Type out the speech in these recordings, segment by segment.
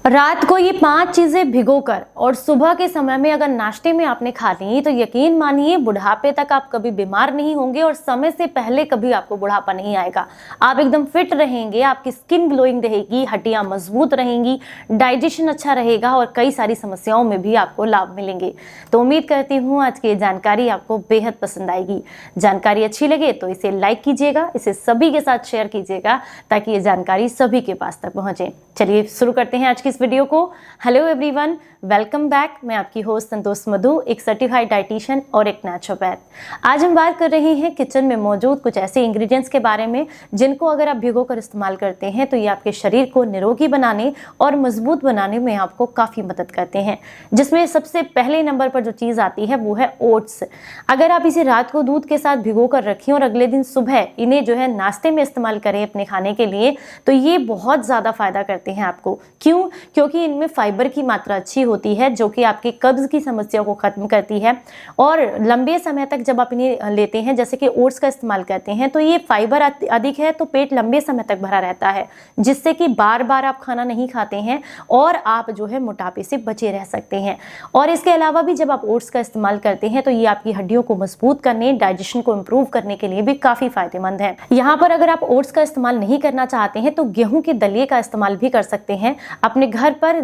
रात को ये 5 चीजें भिगोकर और सुबह के समय में अगर नाश्ते में आपने खा ली तो यकीन मानिए बुढ़ापे तक आप कभी बीमार नहीं होंगे और समय से पहले कभी आपको बुढ़ापा नहीं आएगा। आप एकदम फिट रहेंगे, आपकी स्किन ग्लोइंग रहेगी, हड्डियां मजबूत रहेंगी, डाइजेशन अच्छा रहेगा और कई सारी समस्याओं में भी आपको लाभ मिलेंगे। तो उम्मीद करती हूँ आज की ये जानकारी आपको बेहद पसंद आएगी। जानकारी अच्छी लगे तो इसे लाइक कीजिएगा, इसे सभी के साथ शेयर कीजिएगा ताकि ये जानकारी सभी के पास तक पहुंचे। चलिए शुरू करते हैं आज की इस वीडियो को। Hello everyone, welcome back. मैं आपकी होस्ट संतोष मधु, एक सर्टिफाइड डाइटिशियन और एक नेचुरोपैथ। आज हम बात कर रहे हैं किचन में मौजूद कुछ ऐसे इंग्रेडिएंट्स के बारे में जिनको अगर आप भिगोकर इस्तेमाल करते हैं तो ये आपके शरीर को निरोगी बनाने और मजबूत बनाने में आपको काफ़ी मदद करते हैं। जिसमें सबसे पहले नंबर पर जो चीज़ आती है वो है ओट्स। अगर आप इसे रात को दूध के साथ भिगोकर रखें और अगले दिन सुबह इन्हें जो है नाश्ते में इस्तेमाल करें अपने खाने के लिए तो ये बहुत ज़्यादा फायदा करते हैं आपको। क्यों? क्योंकि इनमें फाइबर की मात्रा अच्छी होती है जो कि आपके कब्ज की समस्या को खत्म करती है। और लंबे समय तक जब आप इन्हें लेते हैं, जैसे कि ओट्स का इस्तेमाल करते हैं, तो ये फाइबर अधिक है तो पेट लंबे समय तक भरा रहता है, जिससे कि बार बार आप खाना नहीं खाते हैं और आप जो है मोटापे से बचे रह सकते हैं। और इसके अलावा भी जब आप ओट्स का इस्तेमाल करते हैं तो ये आपकी हड्डियों को मजबूत करने, डाइजेशन को इम्प्रूव करने के लिए भी काफी फायदेमंद है। यहाँ पर अगर आप ओट्स का इस्तेमाल नहीं करना चाहते हैं तो गेहूं के दलिए का इस्तेमाल भी कर सकते हैं। अपने घर पर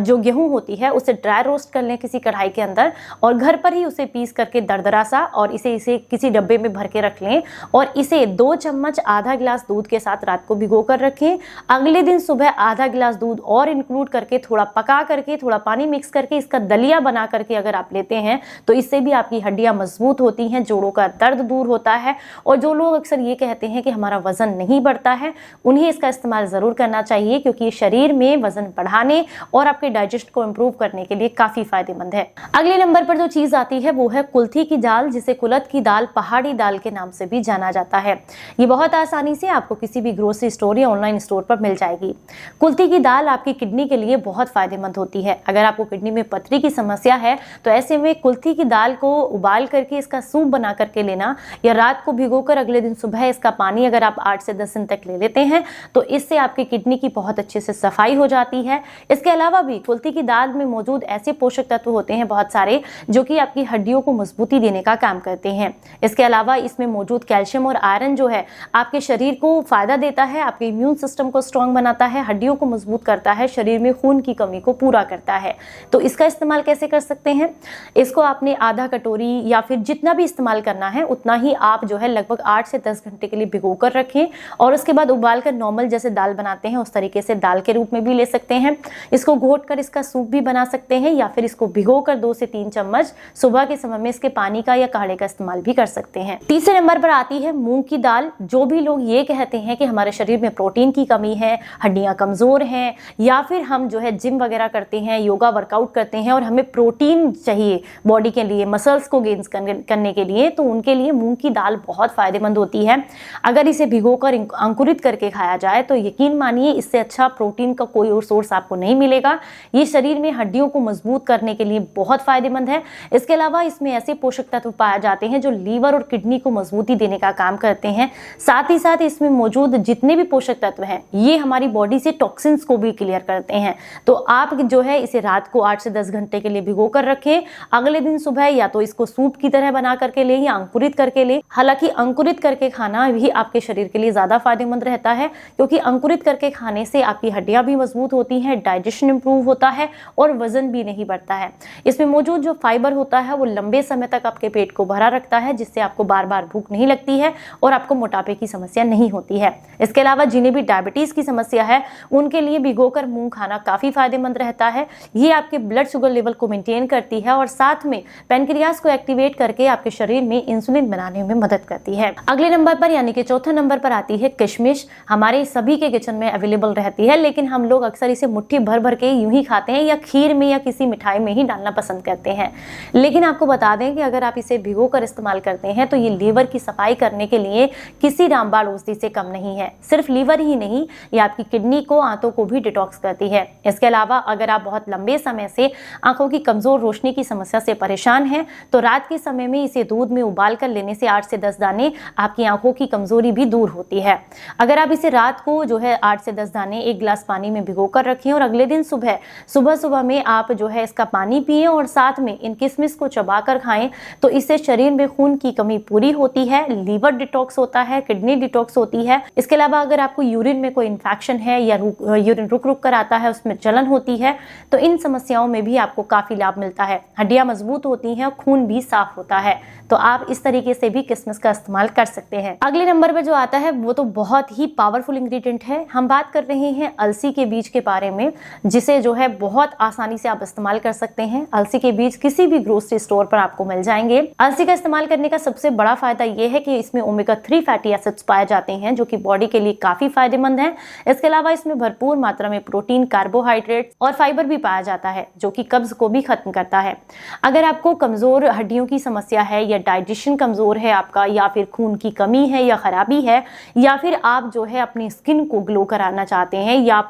जो गेहूं होती है उसे ड्राई रोस्ट कर लें किसी कढ़ाई के अंदर और घर पर ही उसे पीस करके दरदरा सा और इसे किसी डब्बे में भर के रख लें और इसे 2 चम्मच आधा गिलास दूध के साथ रात को भिगो कर रखें। अगले दिन सुबह आधा गिलास दूध और इंक्लूड करके थोड़ा पका करके थोड़ा पानी मिक्स करके इसका दलिया बना करके अगर आप लेते हैं तो इससे भी आपकी हड्डियां मजबूत होती हैं, जोड़ों का दर्द दूर होता है। और जो लोग अक्सर ये कहते हैं कि हमारा वजन नहीं बढ़ता है, उन्हें इसका इस्तेमाल जरूर करना चाहिए क्योंकि ये शरीर में वजन बढ़ाने और आपके डाइजेशन को इम्प्रूव करने के लिए काफी फायदेमंद है। अगले नंबर पर जो चीज आती है वो है कुल्थी की दाल, जिसे कुलथ की दाल, पहाड़ी दाल के नाम से भी जाना जाता है। ये बहुत आसानी से आपको किसी भी ग्रोसरी स्टोर या ऑनलाइन स्टोर पर मिल जाएगी। कुल्थी की दाल आपकी किडनी के लिए बहुत फायदेमंद होती है। अगर आपको किडनी में पथरी की समस्या है तो ऐसे में कुल्थी की दाल को उबाल करके इसका सूप बना करके लेना या रात को भिगोकर अगले दिन सुबह इसका पानी अगर आप 8 से 10 दिन तक ले लेते हैं तो इससे आपकी किडनी की बहुत अच्छे से सफाई हो जाती है। इसके अलावा भी कुल्थी की दाल में मौजूद ऐसे पोषक तत्व होते हैं बहुत सारे जो कि आपकी हड्डियों को मजबूती देने का काम करते हैं। इसके अलावा इसमें मौजूद कैल्शियम और आयरन जो है आपके शरीर को फायदा देता है, आपके इम्यून सिस्टम को स्ट्रांग बनाता है, हड्डियों को मजबूत करता है, शरीर में खून की कमी को पूरा करता है। तो इसका इस्तेमाल कैसे कर सकते हैं? इसको आपने आधा कटोरी या फिर जितना भी इस्तेमाल करना है उतना ही आप जो है लगभग 8 से 10 घंटे के लिए भिगो कर रखें और उसके बाद उबाल कर नॉर्मल जैसे दाल बनाते हैं उस तरीके से दाल के रूप में भी ले सकते हैं। इसको घोट कर इसका सूप भी बना सकते हैं या फिर इसको भिगोकर 2 से 3 चम्मच सुबह के समय में इसके पानी का या काढ़े का इस्तेमाल भी कर सकते हैं। तीसरे नंबर पर आती है मूंग की दाल। जो भी लोग ये कहते हैं कि हमारे शरीर में प्रोटीन की कमी है, हड्डियां कमजोर हैं या फिर हम जो है जिम वगैरह करते हैं, योगा वर्कआउट करते हैं और हमें प्रोटीन चाहिए बॉडी के लिए, मसल्स को गेन्स करने के लिए, तो उनके लिए मूंग की दाल बहुत फायदेमंद होती है। अगर इसे भिगोकर अंकुरित करके खाया जाए तो यकीन मानिए इससे अच्छा प्रोटीन का कोई और सोर्स आपको नहीं मिलेगा। ये शरीर में हड्डियों को मजबूत करने के लिए बहुत फायदेमंद है। इसके अलावा इसमें ऐसे पोषक तत्व पाए जाते हैं जो लीवर और किडनी को मजबूती देने का काम करते हैं। साथ ही साथ इसमें मौजूद जितने भी पोषक तत्व हैं ये हमारी बॉडी से टॉक्सिन्स को भी क्लियर करते हैं। तो आप जो है इसे रात को 8 से 10 घंटे के लिए भिगो कर रखें। अगले दिन सुबह या तो इसको सूप की तरह बना करके लें या अंकुरित करके लें। हालांकि अंकुरित करके खाना भी आपके शरीर के लिए ज्यादा फायदेमंद रहता है क्योंकि अंकुरित करके खाने से आपकी हड्डियां भी मजबूत होती हैं, डाइजेशन इंप्रूव होता है और वजन भी नहीं बढ़ता है। इसमें मौजूद जो फाइबर होता है वो लंबे समय तक आपके पेट को भरा रखता है, जिससे आपको बार बार भूख नहीं लगती है और आपको मोटापे की समस्या नहीं होती है। इसके अलावा जिन्हें भी डायबिटीज की समस्या है उनके लिए भिगोकर मूंग खाना काफी फायदेमंद रहता है। ये आपके ब्लड शुगर लेवल को मेंटेन करती है और साथ में पैनक्रियाज को एक्टिवेट करके आपके शरीर में इंसुलिन बनाने में मदद करती है। अगले नंबर पर यानी कि चौथे नंबर पर आती है किशमिश। हमारे सभी के किचन में अवेलेबल रहती है लेकिन हम लोग अक्सर इसे मुट्ठी भर भर के यूं ही खाते हैं या खीर में या किसी मिठाई में ही डालना पसंद करते हैं। लेकिन आपको बता दें कि अगर आप इसे भिगोकर इस्तेमाल करते हैं तो ये लीवर की सफाई करने के लिए किसी रामबाण औषधि से कम नहीं है। सिर्फ लीवर ही नहीं, ये आपकी किडनी को, आंतों को भी डिटॉक्स करती है। इसके अलावा अगर आप बहुत लंबे समय से आंखों की कमजोर रोशनी की समस्या से परेशान हैं तो रात के समय में इसे दूध में उबाल कर लेने से 8 से 10 दाने आपकी आंखों की कमजोरी भी दूर होती है। अगर आप इसे रात को जो है 8 से 10 दाने 1 गिलास पानी में भिगोकर रखें रखें और अगले दिन सुबह सुबह में आप जो है इसका पानी पिएं और साथ में इन किशमिश को चबाकर खाएं। तो इससे शरीर में खून की कमी पूरी होती है, लीवर डिटॉक्स होता है, किडनी डिटॉक्स होती है। इसके अलावा अगर आपको यूरिन में कोई इन्फेक्शन है या यूरिन रुक रुक कर आता है, उसमें जलन होती है, तो इन समस्याओं में भी आपको काफी लाभ मिलता है। हड्डियां मजबूत होती हैं और खून भी साफ होता है। तो आप इस तरीके से भी किशमिश का इस्तेमाल कर सकते हैं। अगले नंबर पे जो आता है वो तो बहुत ही पावरफुल इंग्रेडिएंट है। हम बात कर रहे हैं अलसी के बीज के बारे में, जिसे जो है बहुत आसानी से आप इस्तेमाल कर सकते हैं। अलसी के बीज किसी भी ग्रोसरी स्टोर पर आपको मिल जाएंगे। अलसी का इस्तेमाल करने का सबसे बड़ा फायदा यह है कि इसमें ओमेगा 3 फैटी एसिड्स पाए जाते हैं, जो कि बॉडी के लिए काफी फायदेमंद है। इसके अलावा इसमें भरपूर मात्रा में प्रोटीन, कार्बोहाइड्रेट और फाइबर भी पाया जाता है, जो कि कब्ज को भी खत्म करता है। अगर आपको कमजोर हड्डियों की समस्या है या डाइजेशन कमजोर है आपका, या फिर खून की कमी है या खराबी है, या फिर आप जो है अपनी स्किन को ग्लो कराना चाहते हैं, या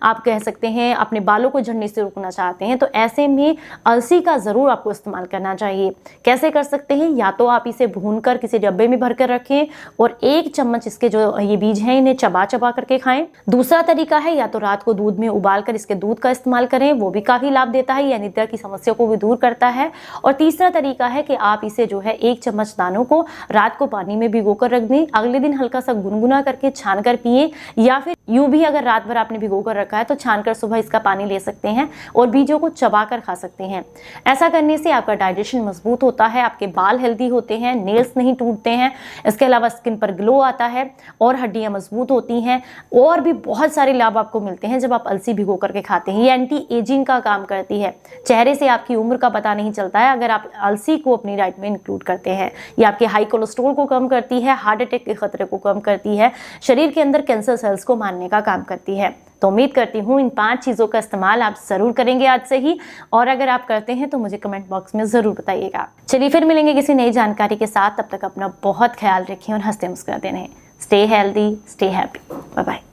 आप कह सकते हैं अपने बालों को झड़ने से रोकना चाहते हैं, तो ऐसे में अलसी का जरूर आपको इस्तेमाल करना चाहिए। कैसे कर सकते हैं? या तो आप इसे भूनकर किसी डब्बे में भरकर रखें और 1 चम्मच इसके जो ये बीज हैं इन्हें चबा चबा करके खाएं। दूसरा तरीका है या तो रात को दूध में उबालकर इसके दूध का इस्तेमाल करें, वो भी काफी लाभ देता है, यानी निद्रा की समस्या को भी दूर करता है। और तीसरा तरीका है कि आप इसे जो है 1 चम्मच दानों को रात को पानी में भिगोकर रख दें, अगले दिन हल्का सा गुनगुना करके छान कर पिए, या फिर यूं भी अगर रात भर आपने भिगोकर रखा है तो छानकर सुबह इसका पानी ले सकते हैं और बीजों को चबाकर खा सकते हैं। ऐसा करने से आपका डाइजेशन मजबूत होता है, आपके बाल हेल्दी होते हैं, नेल्स नहीं टूटते हैं, इसके अलावा स्किन पर ग्लो आता है और हड्डियां मजबूत होती हैं, और भी बहुत सारे लाभ आपको मिलते हैं जब आप अलसी भिगो करके खाते हैं। ये एंटी एजिंग का काम करती है, चेहरे से आपकी उम्र का पता नहीं चलता है अगर आप अलसी को अपनी डाइट में इंक्लूड करते हैं। ये आपके हाई कोलेस्ट्रॉल को कम करती है, हार्ट अटैक के खतरे को कम करती है, शरीर के अंदर कैंसर सेल्स को मारने का काम करती है। तो उम्मीद करती हूँ इन 5 चीज़ों का इस्तेमाल आप जरूर करेंगे आज से ही, और अगर आप करते हैं तो मुझे कमेंट बॉक्स में जरूर बताइएगा। चलिए फिर मिलेंगे किसी नई जानकारी के साथ, तब तक अपना बहुत ख्याल रखिए और हंसते मुस्कुराते रहें। Stay healthy, stay happy, bye bye.